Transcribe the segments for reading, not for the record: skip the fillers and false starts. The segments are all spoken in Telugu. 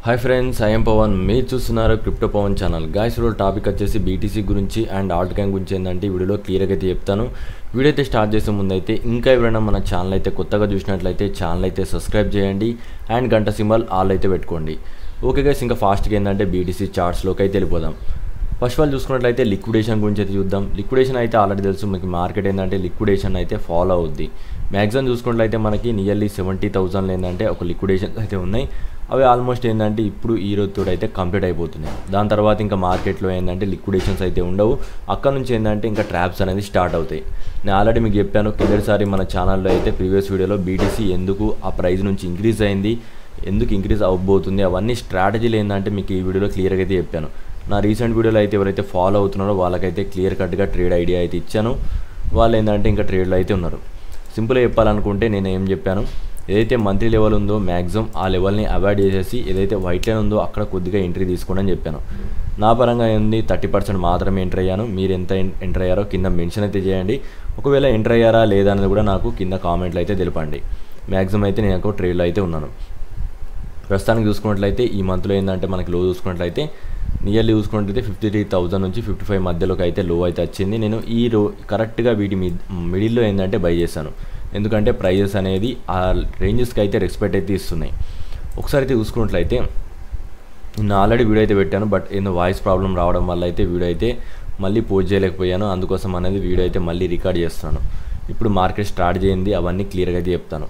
Hi friends, I'm Pawan. మీరు చూస్తున్నారు క్రిప్టో పవన్ ఛానల్. గాయ్స్, ఈరోజు టాపిక్ వచ్చేసి బీటీసీ గురించి అండ్ ఆల్ట్ కాయిన్ గురించి ఏంటంటే ఈ వీడియోలో క్లియర్గా అయితే చెప్తాను. వీడియో అయితే స్టార్ట్ చేసే ముందు అయితే ఇంకా ఎవరైనా మన ఛానల్ అయితే కొత్తగా చూసినట్లయితే ఛానల్ అయితే సబ్స్క్రైబ్ చేయండి అండ్ గంట సింబల్ ఆల్ అయితే పెట్టుకోండి. ఓకే గైస్, ఇంకా ఫాస్ట్గా ఏంటంటే బీటీసీ చార్ట్స్లోకి అయితే వెళ్ళిపోదాం. ఫస్ట్ ఆఫ్ ఆల్ చూసుకున్నట్లయితే లిక్విడేషన్ గురించి అయితే చూద్దాం. లిక్విడేషన్ అయితే ఆల్రెడీ తెలుసు మీకు, మార్కెట్ ఏంటంటే లిక్విడేషన్ అయితే ఫాలో అవుద్ది. మ్యాక్సిమం చూసుకున్నట్లయితే మనకి నియర్లీ 70,000 ఏంటంటే ఒక లిక్విడేషన్ అయితే ఉన్నాయి. అవి ఆల్మోస్ట్ ఏంటంటే ఇప్పుడు ఈ రోజుతో అయితే కంప్లీట్ అయిపోతున్నాయి. దాని తర్వాత ఇంకా మార్కెట్లో ఏంటంటే లిక్విడేషన్స్ అయితే ఉండవు. అక్కడ నుంచి ఏంటంటే ఇంకా ట్రాప్స్ అనేది స్టార్ట్ అవుతాయి. నేను ఆల్రెడీ మీకు చెప్పాను కిందటిసారి మన ఛానల్లో అయితే ప్రీవియస్ వీడియోలో బీటీసీ ఎందుకు ఆ ప్రైస్ నుంచి ఇంక్రీజ్ అయింది, ఎందుకు ఇంక్రీజ్ అవ్వబోతుంది, అవన్నీ స్ట్రాటజీలు ఏంటంటే మీకు ఈ వీడియోలో క్లియర్గా అయితే చెప్పాను. నా రీసెంట్ వీడియోలో అయితే ఎవరైతే ఫాలో అవుతున్నారో వాళ్ళకైతే క్లియర్ కట్గా ట్రేడ్ ఐడియా అయితే ఇచ్చాను. వాళ్ళు ఏంటంటే ఇంకా ట్రేడ్లో అయితే ఉన్నారు. సింపుల్గా చెప్పాలనుకుంటే నేను ఏం చెప్పాను, ఏదైతే మంత్లీ లెవెల్ ఉందో మ్యాక్సిమం ఆ లెవెల్ని అవాయిడ్ చేసేసి ఏదైతే వైట్ లైన్ ఉందో అక్కడ కొద్దిగా ఎంట్రీ తీసుకోండి అని చెప్పాను. నా పరంగా ఏంది 30% మాత్రమే ఎంటర్ అయ్యాను. మీరు ఎంత ఎంటర్ అయ్యారో కింద మెన్షన్ అయితే చేయండి. ఒకవేళ ఎంటర్ అయ్యారా లేదా అనేది కూడా నాకు కింద కామెంట్లో అయితే తెలపండి. మ్యాక్సిమం అయితే నేను ట్రేడ్లో అయితే ఉన్నాను. ప్రస్తుతానికి చూసుకున్నట్లయితే ఈ మంత్లో ఏంటంటే మనకి లో చూసుకున్నట్లయితే నియర్లీ చూసుకున్నట్లయితే 53,000 నుంచి 55 మధ్యలోకి అయితే లో అయితే వచ్చింది. నేను ఈ కరెక్ట్గా వీటి మిడిల్లో ఏంటంటే బై చేశాను. ఎందుకంటే ప్రైజెస్ అనేది ఆ రేంజెస్కి అయితే రెస్పెక్ట్ అయితే ఇస్తున్నాయి. ఒకసారి అయితే చూసుకున్నట్లయితే నేను ఆల్రెడీ వీడియో అయితే పెట్టాను, బట్ ఏదో వాయిస్ ప్రాబ్లం రావడం వల్ల అయితే వీడియో అయితే మళ్ళీ పోస్ట్ చేయలేకపోయాను. అందుకోసం అనేది వీడియో అయితే మళ్ళీ రికార్డ్ చేస్తున్నాను. ఇప్పుడు మార్కెట్ స్టార్ట్ చేయండి, అవన్నీ క్లియర్గా అయితే చెప్తాను.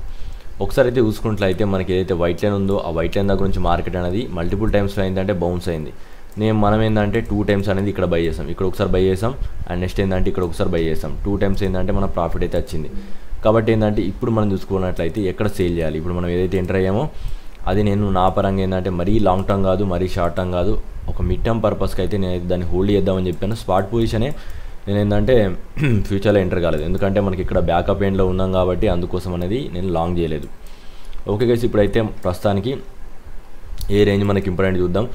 ఒకసారి అయితే చూసుకున్నట్లయితే మనకి ఏదైతే వైట్ లైన్ ఉందో ఆ వైట్ లైన్ దగ్గర నుంచి మార్కెట్ అనేది మల్టిపుల్ టైమ్స్లో ఏంటంటే బౌన్స్ అయింది. మనం ఏంటంటే 2 టైమ్స్ అనేది ఇక్కడ బై చేసాం, ఇక్కడ ఒకసారి బై చేసాం అండ్ నెక్స్ట్ ఏంటంటే ఇక్కడ ఒకసారి బై చేసాం. 2 టైమ్స్ ఏంటంటే మన ప్రాఫిట్ అయితే వచ్చింది. కాబట్టి ఏంటంటే ఇప్పుడు మనం చూసుకున్నట్లయితే ఎక్కడ సేల్ చేయాలి, ఇప్పుడు మనం ఏదైతే ఎంటర్ అయ్యామో అది నేను నా పరంగా ఏంటంటే మరీ లాంగ్ టర్మ్ కాదు, మరీ షార్ట్ టర్మ్ కాదు, ఒక మిడ్ టర్మ్ పర్పస్కి అయితే నేను దాన్ని హోల్డ్ చేద్దామని చెప్పాను. స్పాట్ పొజిషనే నేను ఏంటంటే ఫ్యూచర్లో ఎంటర్ కాలేదు, ఎందుకంటే మనకి ఇక్కడ బ్యాకప్ ఎండ్లో ఉన్నాం కాబట్టి అందుకోసం అనేది నేను లాంగ్ చేయలేదు. ఓకే గైస్, ఇప్పుడైతే ప్రస్తుతానికి ఏ రేంజ్ మనకి ఇంపార్టెంట్ చూద్దాం.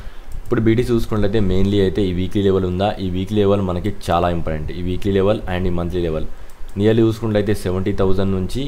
ఇప్పుడు బీటీసీ చూసుకున్నట్లయితే మెయిన్లీ అయితే ఈ వీక్లీ లెవెల్ ఉందా, ఈ వీక్లీ లెవెల్ మనకి చాలా ఇంపార్టెంట్. ఈ వీక్లీ లెవెల్ అండ్ ఈ మంత్లీ లెవెల్ నియర్లీ చూసుకున్నట్లయితే 70,000 నుంచి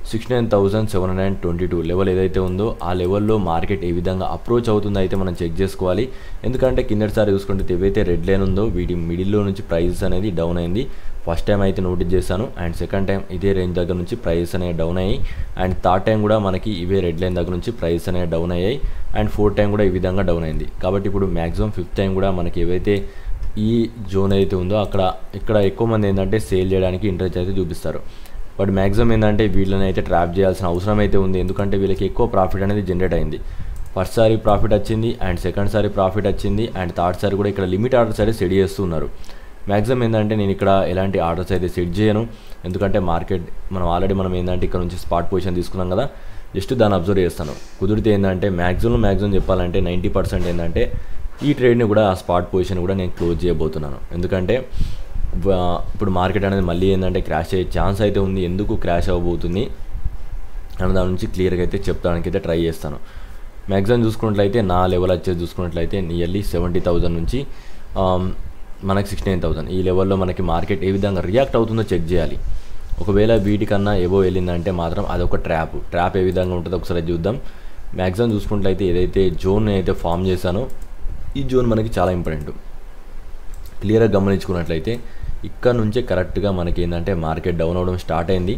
69,722 లెవెల్ ఏదైతే ఉందో ఆ లెవెల్లో మార్కెట్ ఏ విధంగా అప్రోచ్ అవుతుందో అయితే మనం చెక్ చేసుకోవాలి. ఎందుకంటే కిందటిసారి చూసుకుంటే ఏవైతే రెడ్ లైన్ ఉందో వీటి మిడిల్లో నుంచి ప్రైజెస్ అనేది డౌన్ అయింది. ఫస్ట్ టైం అయితే నోటీస్ చేశాను అండ్ సెకండ్ టైం ఇదే రేంజ్ దగ్గర నుంచి ప్రైజెస్ అనేవి డౌన్ అయ్యాయి అండ్ థర్డ్ టైం కూడా మనకి ఇవే రెడ్ లైన్ దగ్గర నుంచి ప్రైజెస్ అనేవి డౌన్ అయ్యాయి అండ్ ఫోర్త్ టైం కూడా ఈ విధంగా డౌన్ అయింది. కాబట్టి ఇప్పుడు మ్యాక్సిమం ఫిఫ్త్ టైం కూడా మనకి ఏవైతే ఈ జోన్ అయితే ఉందో ఇక్కడ ఎక్కువ మంది ఏంటంటే సేల్ చేయడానికి ఇంట్రెస్ట్ అయితే చూపిస్తారు. బట్ మ్యాక్సిమం ఏంటంటే వీళ్ళని అయితే ట్రాప్ చేయాల్సిన అవసరం అయితే ఉంది, ఎందుకంటే వీళ్ళకి ఎక్కువ ప్రాఫిట్ అనేది జనరేట్ అయింది. ఫస్ట్ సారి ప్రాఫిట్ వచ్చింది అండ్ సెకండ్ సారి ప్రాఫిట్ వచ్చింది అండ్ థర్డ్ సారి కూడా ఇక్కడ లిమిట్ ఆర్డర్స్ అయితే సెట్ చేస్తున్నారు. మ్యాక్సిమం ఏంటంటే నేను ఇక్కడ ఎలాంటి ఆర్డర్స్ అయితే సెట్ చేయను, ఎందుకంటే మార్కెట్ మనం ఏంటంటే ఇక్కడ నుంచి స్పాట్ పొజిషన్ తీసుకున్నాం కదా, జస్ట్ దాన్ని అబ్జర్వ్ చేస్తాను. కుదిరితే ఏంటంటే మ్యాక్సిమం చెప్పాలంటే 90% ఏంటంటే ఈ ట్రేడ్ని కూడా ఆ స్పాట్ పొజిషన్ కూడా నేను క్లోజ్ చేయబోతున్నాను. ఎందుకంటే ఇప్పుడు మార్కెట్ అనేది మళ్ళీ ఏంటంటే క్రాష్ అయ్యే ఛాన్స్ అయితే ఉంది. ఎందుకు క్రాష్ అవ్వబోతుంది అని దాని నుంచి క్లియర్గా అయితే చెప్పడానికి అయితే ట్రై చేస్తాను. మ్యాక్సిమం చూసుకున్నట్లయితే నా లెవెల్ వచ్చేసి చూసుకున్నట్లయితే నియర్లీ 70,000 నుంచి మనకి 69,000 ఈ లెవెల్లో మనకి మార్కెట్ ఏ విధంగా రియాక్ట్ అవుతుందో చెక్ చేయాలి. ఒకవేళ వీటికన్నా ఏవో వెళ్ళిందంటే మాత్రం అదొక ట్రాప్ ఏ విధంగా ఉంటుందో ఒకసారి చూద్దాం. మ్యాక్సిమం చూసుకున్నట్లయితే ఏదైతే జోన్ అయితే ఫామ్ చేశానో ఈ జోన్ మనకి చాలా ఇంపార్టెంట్. క్లియర్గా గమనించుకున్నట్లయితే ఇక్కడ నుంచే కరెక్ట్గా మనకి ఏంటంటే మార్కెట్ డౌన్ అవ్వడం స్టార్ట్ అయింది.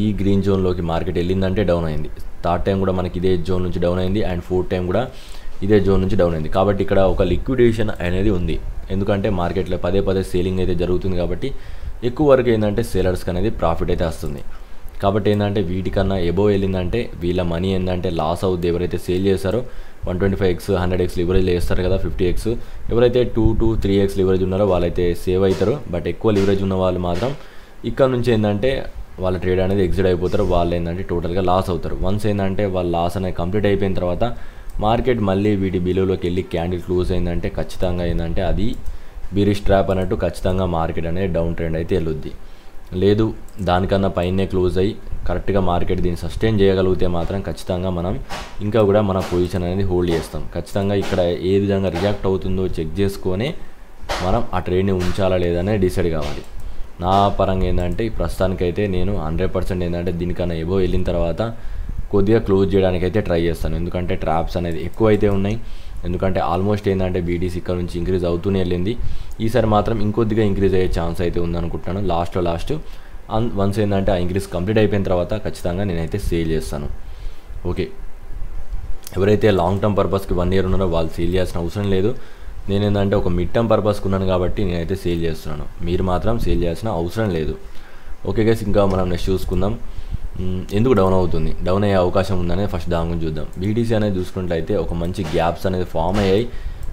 ఈ గ్రీన్ జోన్లోకి మార్కెట్ వెళ్ళిందంటే డౌన్ అయింది. థర్డ్ టైం కూడా మనకి ఇదే జోన్ నుంచి డౌన్ అయింది అండ్ ఫోర్త్ టైం కూడా ఇదే జోన్ నుంచి డౌన్ అయింది. కాబట్టి ఇక్కడ ఒక లిక్విడేషన్ అనేది ఉంది, ఎందుకంటే మార్కెట్లో పదే సేలింగ్ అయితే జరుగుతుంది. కాబట్టి ఎక్కువ వరకు ఏంటంటే సేలర్స్కి అనేది ప్రాఫిట్ అయితే వస్తుంది. కాబట్టి ఏంటంటే వీటికన్నా ఎబో వెళ్ళిందంటే వీళ్ళ మనీ ఏంటంటే లాస్ అవుద్ది. ఎవరైతే సేల్ చేస్తారో 125x 100x లివరేజ్ చేస్తారు కదా, 50x ఎవరైతే 2 to 3x లివరేజ్ ఉన్నారో వాళ్ళైతే సేవ్ అవుతారు. బట్ ఎక్కువ లివరేజ్ ఉన్న వాళ్ళు మాత్రం ఇక్కడ నుంచి ఏంటంటే వాళ్ళ ట్రేడ్ అనేది ఎగ్జిట్ అయిపోతారు. వాళ్ళు ఏంటంటే టోటల్గా లాస్ అవుతారు. వన్స్ ఏంటంటే వాళ్ళ లాస్ అనేది కంప్లీట్ అయిపోయిన తర్వాత మార్కెట్ మళ్ళీ వీటి బిలోలోకి వెళ్ళి క్యాండిల్ క్లోజ్ అయిందంటే ఖచ్చితంగా ఏంటంటే అది బీరిష్ ట్రాప్ అన్నట్టు ఖచ్చితంగా మార్కెట్ అనేది డౌన్ ట్రెండ్ అయితే వెళ్ళొద్ది. లేదు దానికన్నా పైనే క్లోజ్ అయ్యి కరెక్ట్గా మార్కెట్ దీన్ని సస్టైన్ చేయగలిగితే మాత్రం ఖచ్చితంగా మనం ఇంకా కూడా మన పొజిషన్ అనేది హోల్డ్ చేస్తాం. ఖచ్చితంగా ఇక్కడ ఏ విధంగా రియాక్ట్ అవుతుందో చెక్ చేసుకొని మనం ఆ ట్రేడ్ని ఉంచాలా లేదనే డిసైడ్ కావాలి. నా పరంగా ఏంటంటే ఈ ప్రస్తుతానికైతే నేను 100% ఏంటంటే దీనికన్నా ఏవో వెళ్ళిన తర్వాత కొద్దిగా క్లోజ్ చేయడానికి అయితే ట్రై చేస్తాను, ఎందుకంటే ట్రాప్స్ అనేది ఎక్కువ అయితే ఉన్నాయి. ఎందుకంటే ఆల్మోస్ట్ ఏంటంటే బీటీసీ ఇక్కడ నుంచి ఇంక్రీజ్ అవుతూనే వెళ్ళింది. ఈసారి మాత్రం ఇంకొద్దిగా ఇంక్రీజ్ అయ్యే ఛాన్స్ అయితే ఉందనుకుంటున్నాను. లాస్ట్ వన్స్ ఏంటంటే ఆ ఇంక్రీజ్ కంప్లీట్ అయిపోయిన తర్వాత ఖచ్చితంగా నేనైతే సేల్ చేస్తాను. ఓకే, ఎవరైతే లాంగ్ టర్మ్ పర్పస్కి 1 year ఉన్నారో వాళ్ళు సేల్ చేయాల్సిన అవసరం లేదు. నేనేంటంటే ఒక మిడ్ టర్మ్ పర్పస్కి ఉన్నాను కాబట్టి నేనైతే సేల్ చేస్తున్నాను. మీరు మాత్రం సేల్ చేయాల్సిన అవసరం లేదు. ఓకే గైస్, ఇంకా మనం నెక్స్ట్ చూసుకుందాం. ఎందుకు డౌన్ అవుతుంది, డౌన్ అయ్యే అవకాశం ఉందనేది ఫస్ట్ దాని గురించి చూద్దాం. బీటీసీ అనేది చూసుకున్నట్లయితే ఒక మంచి గ్యాప్స్ అనేది ఫామ్ అయ్యాయి.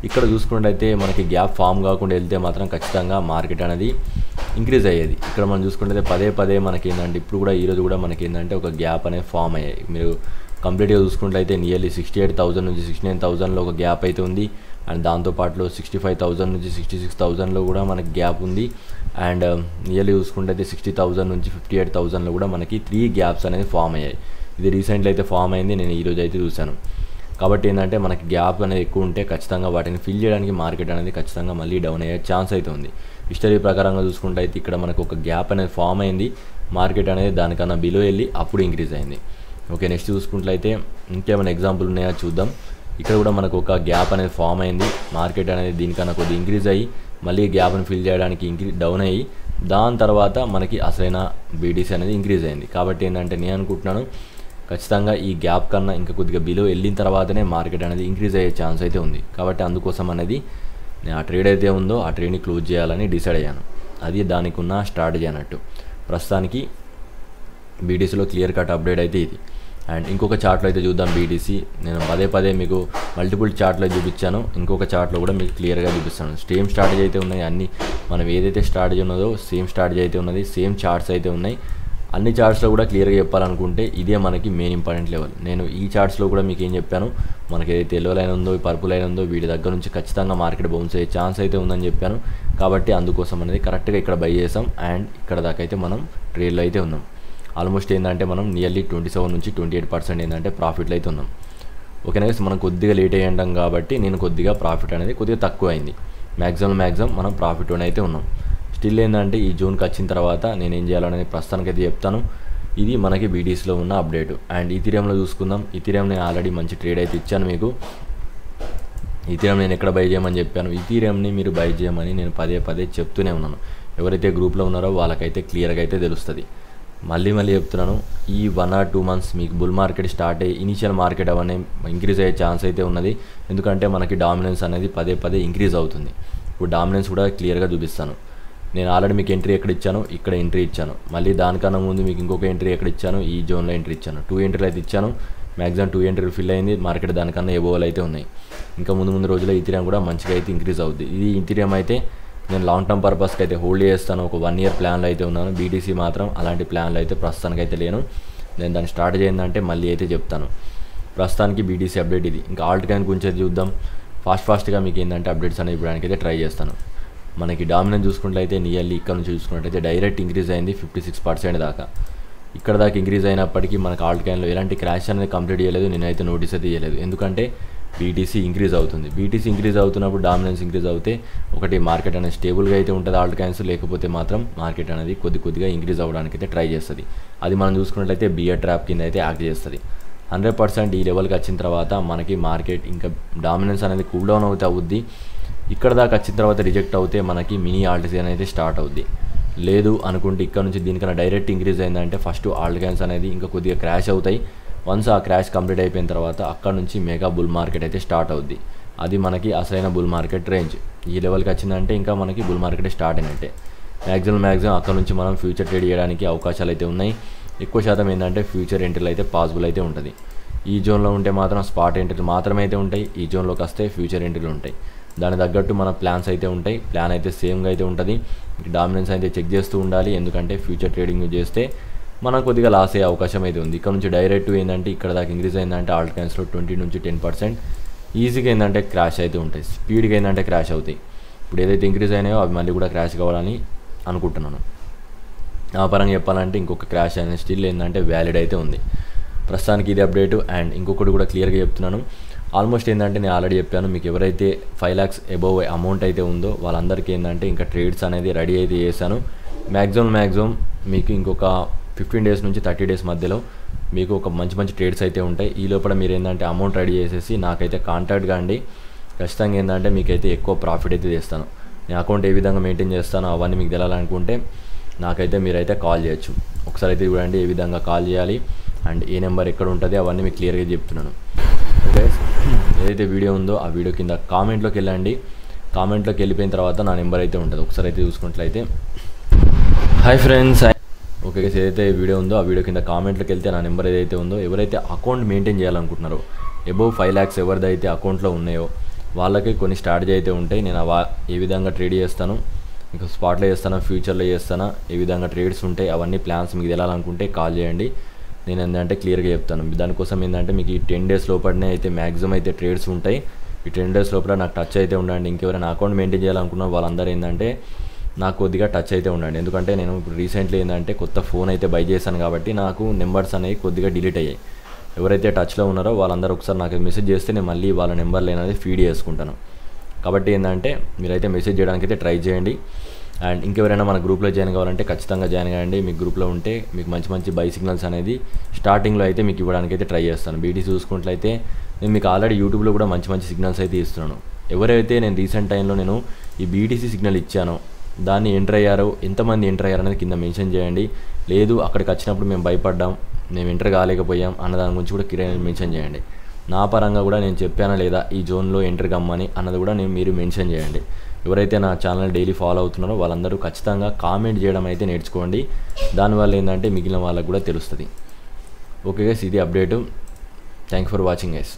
ఇక్కడ చూసుకున్నట్లయితే మనకి గ్యాప్ ఫామ్ కాకుండా వెళ్తే మాత్రం ఖచ్చితంగా మార్కెట్ అనేది ఇంక్రీజ్ అయ్యేది. ఇక్కడ మనం చూసుకుంటే పదే మనకి ఏంటంటే ఇప్పుడు కూడా ఈరోజు కూడా మనకి ఏంటంటే ఒక గ్యాప్ అనేది ఫామ్ అయ్యాయి. మీరు కంప్లీట్గా చూసుకున్నట్లయితే నియర్లీ 68,000 నుంచి 69,000లో ఒక గ్యాప్ అయితే ఉంది. అండ్ దాంతోపాటులో 65,000 నుంచి 66,000లో కూడా మనకి గ్యాప్ ఉంది. అండ్ నియర్లీ చూసుకుంటే 60,000 నుంచి 58,000లో కూడా మనకి 3 గ్యాప్స్ అనేది ఫామ్ అయ్యాయి. ఇది రీసెంట్లీ అయితే ఫామ్ అయింది, నేను ఈరోజు అయితే చూశాను. కాబట్టి ఏంటంటే మనకి గ్యాప్ అనేది ఎక్కువ ఉంటే ఖచ్చితంగా వాటిని ఫిల్ చేయడానికి మార్కెట్ అనేది ఖచ్చితంగా మళ్ళీ డౌన్ అయ్యే ఛాన్స్ అయితే ఉంది. హిస్టరీ ప్రకారంగా చూసుకుంటే అయితే ఇక్కడ మనకు ఒక గ్యాప్ అనేది ఫామ్ అయింది, మార్కెట్ అనేది దానికన్నా బిలో వెళ్ళి అప్పుడు ఇంక్రీజ్ అయింది. ఓకే, నెక్స్ట్ చూసుకున్నట్లయితే ఇంకేమైనా ఎగ్జాంపుల్ ఉన్నాయో చూద్దాం. ఇక్కడ కూడా మనకు ఒక గ్యాప్ అనేది ఫామ్ అయింది, మార్కెట్ అనేది దీనికన్నా కొద్దిగా ఇంక్రీజ్ అయ్యి మళ్ళీ గ్యాప్ని ఫిల్ చేయడానికి డౌన్ అయ్యి దాని తర్వాత మనకి అసలైన బీటీసీ అనేది ఇంక్రీజ్ అయింది. కాబట్టి ఏంటంటే నేను అనుకుంటున్నాను ఖచ్చితంగా ఈ గ్యాప్ కన్నా ఇంకా కొద్దిగా బిలో వెళ్ళిన తర్వాతనే మార్కెట్ అనేది ఇంక్రీజ్ అయ్యే ఛాన్స్ అయితే ఉంది. కాబట్టి అందుకోసం అనేది నేను ఆ ట్రేడ్ అయితే ఉందో ఆ ట్రేడ్ని క్లోజ్ చేయాలని డిసైడ్ అయ్యాను. అది దానికి ఉన్న స్ట్రాటజీ అన్నట్టు. ప్రస్తుతానికి బీటీసీలో క్లియర్ కట్ అప్డేట్ అయితే ఇది. అండ్ ఇంకొక చార్ట్లో అయితే చూద్దాం. బీటీసీ నేను పదే మీకు మల్టిపుల్ చార్ట్లో చూపించాను, ఇంకొక చార్ట్లో కూడా మీకు క్లియర్గా చూపిస్తాను. సేమ్ స్ట్రాటజీ అయితే ఉన్నాయి, అన్ని మనం ఏదైతే స్ట్రాటజీ ఉన్నదో సేమ్ స్ట్రాటజీ అయితే ఉన్నది, సేమ్ చార్ట్స్ అయితే ఉన్నాయి. అన్ని చార్ట్స్లో కూడా క్లియర్గా చెప్పాలనుకుంటే ఇదే మనకి మెయిన్ ఇంపార్టెంట్ లెవెల్. నేను ఈ చార్ట్స్లో కూడా మీకు ఏం చెప్పాను, మనకి ఏదైతే ఎల్లో లైన్ ఉందో పర్పుల్ లైన్ ఉందో వీటి దగ్గర నుంచి ఖచ్చితంగా మార్కెట్ బౌన్స్ అయ్యే ఛాన్స్ అయితే ఉందని చెప్పాను. కాబట్టి అందుకోసం అనేది కరెక్ట్గా ఇక్కడ బై చేసాం. అండ్ ఇక్కడ దాకా అయితే మనం ట్రేడ్లో అయితే ఉన్నాం. ఆల్మోస్ట్ ఏంటంటే మనం నియర్లీ 27 నుంచి 28% ఏంటంటే ప్రాఫిట్లో అయితే ఉన్నాం. ఓకేనా, మనం కొద్దిగా లేట్ అయ్యాం కాబట్టి నేను కొద్దిగా ప్రాఫిట్ అనేది కొద్దిగా తక్కువ అయింది. మ్యాక్సిమం మనం ప్రాఫిట్లోనే అయితే ఉన్నాం. స్టిల్ ఏంటంటే ఈ జోన్కి వచ్చిన తర్వాత నేను ఏం చేయాలనేది ప్రస్తుతానికి అయితే చెప్తాను. ఇది మనకి బీటీసీలో ఉన్న అప్డేట్. అండ్ ఈథీరియంలో చూసుకుందాం. ఈథీరియం నేను ఆల్రెడీ మంచి ట్రేడ్ అయితే ఇచ్చాను మీకు. ఈథీరియం నేను ఎక్కడ బై చేయమని చెప్పాను, ఈథీరియంని మీరు బై చేయమని నేను పదే చెప్తూనే ఉన్నాను. ఎవరైతే గ్రూప్లో ఉన్నారో వాళ్ళకైతే క్లియర్గా అయితే తెలుస్తుంది. మళ్ళీ చెప్తున్నాను, ఈ 1 or 2 months మీకు బుల్ మార్కెట్ స్టార్ట్ అయ్యి ఇనిషియల్ మార్కెట్ అవన్నీ ఇంక్రీజ్ అయ్యే ఛాన్స్ అయితే ఉన్నది. ఎందుకంటే మనకి డామినెన్స్ అనేది పదే ఇంక్రీజ్ అవుతుంది. ఇప్పుడు డామినెన్స్ కూడా క్లియర్గా చూపిస్తాను. నేను ఆల్రెడీ మీకు ఎంట్రీ ఎక్కడ ఇచ్చాను, ఇక్కడ ఎంట్రీ ఇచ్చాను. మళ్ళీ దానికన్నా ముందు మీకు ఇంకొక ఎంట్రీ ఎక్కడ ఇచ్చాను, ఈ జోన్లో ఎంట్రీ ఇచ్చాను. 2 ఎంట్రీలు అయితే ఇచ్చాను. మ్యాక్సిమం 2 ఎంట్రీలు ఫిల్ అయింది. మార్కెట్ దానికన్నా ఎబోవల్ అయితే ఉన్నాయి. ఇంకా ముందు రోజుల్లో ఈథీరియం కూడా మంచిగా అయితే ఇంక్రీజ్ అవుద్ది. ఇది ఈథీరియం అయితే నేను లాంగ్ టర్మ్ పర్పస్కి అయితే హోల్డ్ చేస్తాను. ఒక 1 year ప్లాన్లో అయితే ఉన్నాను. బీటీసీ మాత్రం అలాంటి ప్లాన్లో అయితే ప్రస్తుతానికి అయితే లేను. నేను దాని స్ట్రాటజీ ఏంటంటే మళ్ళీ అయితే చెప్తాను. ప్రస్తుతానికి బీటీసీ అప్డేట్ ఇది. ఇంకా ఆల్ట్ కాయిన్ గురించి అయితే చూద్దాం. ఫాస్ట్గా మీకు ఏంటంటే అప్డేట్స్ అనేది ఇవ్వడానికి అయితే ట్రై చేస్తాను. మనకి డామినెన్స్ చూసుకున్నట్లయితే నియర్లీ ఇక్కడ నుంచి చూసుకున్నట్లయితే డైరెక్ట్ ఇంక్రీజ్ అయింది 56% దాకా. ఇక్కడ దాకా ఇంక్రీజ్ అయినప్పటికీ మనకు ఆల్ట్ కాయిన్లో ఎలాంటి క్రాష్ అనేది కంప్లీట్ చేయలేదు, నేనైతే నోటీస్ అయితే చేయలేదు. ఎందుకంటే బీటీసీ ఇంక్రీజ్ అవుతుంది. బీటీసీ ఇంక్రీజ్ అవుతున్నప్పుడు డామినెన్స్ ఇంక్రీజ్ అవుతే ఒకటి మార్కెట్ అనేది స్టేబుల్గా అయితే ఉంటుంది ఆల్ట్ కాయిన్స్, లేకపోతే మాత్రం మార్కెట్ అనేది కొద్దిగా ఇంక్రీజ్ అవ్వడానికి అయితే ట్రై చేస్తుంది. అది మనం చూసుకున్నట్లయితే బియర్ ట్రాప్ కింద అయితే యాక్ట్ చేస్తుంది. 100% ఈ లెవెల్కి వచ్చిన తర్వాత మనకి మార్కెట్ ఇంకా డామినెన్స్ అనేది కూల్ డౌన్ అవుద్ది. ఇక్కడ దాకా వచ్చిన తర్వాత రిజెక్ట్ అవుతే మనకి మినీ ఆల్ట్ సీజన్ అయితే స్టార్ట్ అవుద్ది. లేదు అనుకుంటే ఇక్కడ నుంచి దీనికన్నా డైరెక్ట్ ఇంక్రీజ్ అయిందంటే ఫస్ట్ ఆల్ట్ కాయిన్స్ అనేది ఇంకా కొద్దిగా క్రాష్ అవుతాయి. వన్స్ ఆ క్రాష్ కంప్లీట్ అయిపోయిన తర్వాత అక్కడ నుంచి మెగా బుల్ మార్కెట్ అయితే స్టార్ట్ అవుద్ది. అది మనకి అసలైన బుల్ మార్కెట్ రేంజ్. ఈ లెవెల్కి వచ్చిందంటే ఇంకా మనకి బుల్ మార్కెట్ స్టార్ట్ అయినట్టే. మ్యాక్సిమం అక్కడ నుంచి మనం ఫ్యూచర్ ట్రేడ్ చేయడానికి అవకాశాలు అయితే ఉన్నాయి. ఎక్కువ శాతం ఏంటంటే ఫ్యూచర్ ఎంట్రీలు అయితే పాసిబుల్ అయితే ఉంటుంది. ఈ జోన్లో ఉంటే మాత్రం స్పాట్ ఎంట్రీలు మాత్రమే అయితే ఉంటాయి. ఈ జోన్లోకి వస్తే ఫ్యూచర్ ఎంట్రీలు ఉంటాయి. దానికి తగ్గట్టు మన ప్లాన్స్ అయితే ఉంటాయి. ప్లాన్ అయితే సేమ్గా అయితే ఉంటుంది. డామినెన్స్ అయితే చెక్ చేస్తూ ఉండాలి. ఎందుకంటే ఫ్యూచర్ ట్రేడింగ్ చేస్తే మనం కొద్దిగా లాస్ అయ్యే అవకాశం అయితే ఉంది. ఇక్కడ నుంచి డైరెక్ట్ ఏంటంటే ఇక్కడ దాకా ఇంక్రీజ్ అయిందంటే ఆల్ట్ కాయిన్స్లో 20 నుంచి 10% ఈజీగా ఏంటంటే క్రాష్ అయితే ఉంటాయి. స్పీడ్గా ఏంటంటే క్రాష్ అవుతాయి. ఇప్పుడు ఏదైతే ఇంక్రీజ్ అయినాయో అవి మళ్ళీ కూడా క్రాష్ కావాలని అనుకుంటున్నాను. ఆ పరంగా చెప్పాలంటే ఇంకొక క్రాష్ అనేది స్టిల్ ఏంటంటే వ్యాలిడ్ అయితే ఉంది. ప్రస్తుతానికి ఇది అప్డేట్. అండ్ ఇంకొకటి కూడా క్లియర్గా చెప్తున్నాను. ఆల్మోస్ట్ ఏంటంటే నేను ఆల్రెడీ చెప్పాను, మీకు ఎవరైతే 5 lakhs అబోవ్ అమౌంట్ అయితే ఉందో వాళ్ళందరికీ ఏంటంటే ఇంకా ట్రేడ్స్ అనేది రెడీ అయితే చేశాను. మ్యాక్సిమం మీకు ఇంకొక 15 days నుంచి 30 days మధ్యలో మీకు ఒక మంచి మంచి ట్రేడ్స్ అయితే ఉంటాయి. ఈ లోపల మీరు ఏంటంటే అమౌంట్ రెడీ చేసేసి నాకైతే కాంటాక్ట్ కాండి. ఖచ్చితంగా ఏంటంటే మీకైతే ఎక్కువ ప్రాఫిట్ అయితే చేస్తాను. నేను అకౌంట్ ఏ విధంగా మెయింటైన్ చేస్తానో అవన్నీ మీకు తెలియాలనుకుంటే నాకైతే మీరైతే కాల్ చేయొచ్చు. ఒకసారి అయితే చూడండి ఏ విధంగా కాల్ చేయాలి అండ్ ఏ నెంబర్ ఎక్కడ ఉంటుంది అవన్నీ మీకు క్లియర్గా చెప్తున్నాను. ఓకే, ఏదైతే వీడియో ఉందో ఆ వీడియో కింద కామెంట్లోకి వెళ్ళండి. కామెంట్లోకి వెళ్ళిపోయిన తర్వాత నా నెంబర్ అయితే ఉంటుంది. ఒకసారి అయితే చూసుకున్నట్లయితే హాయ్ ఫ్రెండ్స్. ఓకే, ఏదైతే వీడియో ఉందో ఆ వీడియో కింద కామెంట్లోకి వెళ్తే నా నెంబర్ ఏదైతే ఉందో ఎవరైతే అకౌంట్ మెయింటైన్ చేయాలనుకుంటున్నారో అబోవ్ 5 lakhs ఎవరిదైతే అకౌంట్లో ఉన్నాయో వాళ్ళకి కొన్ని స్ట్రాటజీ అయితే ఉంటాయి. నేను ఏ విధంగా ట్రేడ్ చేస్తాను, మీకు స్పాట్లో చేస్తానా, ఫ్యూచర్లో చేస్తానా, ఏ విధంగా ట్రేడ్స్ ఉంటాయి అవన్నీ ప్లాన్స్ మీకు తెలియాలనుకుంటే కాల్ చేయండి. నేను ఏంటంటే క్లియర్గా చెప్తాను. దానికోసం ఏంటంటే మీకు ఈ 10 days లోపలనే అయితే మ్యాక్సిమం అయితే ట్రేడ్స్ ఉంటాయి. ఈ 10 days లోపల నాకు టచ్ అయితే ఉండండి. ఇంకెవరైనా అకౌంట్ మెయింటైన్ చేయాలనుకున్న వాళ్ళందరూ ఏంటంటే నాకు కొద్దిగా టచ్ అయితే ఉండండి. ఎందుకంటే నేను ఇప్పుడు రీసెంట్లీ ఏంటంటే కొత్త ఫోన్ అయితే బై చేశాను కాబట్టి నాకు నెంబర్స్ అనేవి కొద్దిగా డిలీట్ అయ్యాయి. ఎవరైతే టచ్లో ఉన్నారో వాళ్ళందరూ ఒకసారి నాకు మెసేజ్ చేస్తే నేను మళ్ళీ వాళ్ళ నెంబర్లు అనేది ఫీడ్ చేసుకుంటాను. కాబట్టి ఏంటంటే మీరైతే మెసేజ్ చేయడానికి అయితే ట్రై చేయండి. అండ్ ఇంకెవరైనా మన గ్రూప్లో జాయిన్ కావాలంటే ఖచ్చితంగా జాయిన్ కావండి. మీకు గ్రూప్లో ఉంటే మీకు మంచి మంచి బై సిగ్నల్స్ అనేది స్టార్టింగ్లో అయితే మీకు ఇవ్వడానికి అయితే ట్రై చేస్తాను. బీటీసీ చూసుకున్నట్లయితే నేను మీకు ఆల్రెడీ యూట్యూబ్లో కూడా మంచి మంచి సిగ్నల్స్ అయితే ఇస్తున్నాను. ఎవరైతే నేను రీసెంట్ టైంలో నేను ఈ బీటీసీ సిగ్నల్ ఇచ్చానో దాన్ని ఎంటర్ అయ్యారో, ఎంతమంది ఎంటర్ అయ్యారు అనేది కింద మెన్షన్ చేయండి. లేదు అక్కడికి వచ్చినప్పుడు మేము భయపడ్డాం, మేము ఎంటర్ కాలేకపోయాం అన్న దాని గురించి కూడా క్లియర్గా మెన్షన్ చేయండి. నా పరంగా కూడా నేను చెప్పానా లేదా ఈ జోన్లో ఎంటర్ కమ్మని అన్నది కూడా మీరు మెన్షన్ చేయండి. ఎవరైతే నా ఛానల్ డైలీ ఫాలో అవుతున్నారో వాళ్ళందరూ ఖచ్చితంగా కామెంట్ చేయడం అయితే నేర్చుకోండి. దానివల్ల ఏంటంటే మిగిలిన వాళ్ళకు కూడా తెలుస్తుంది. ఓకే గైస్, ఇది update. Thank for watching guys.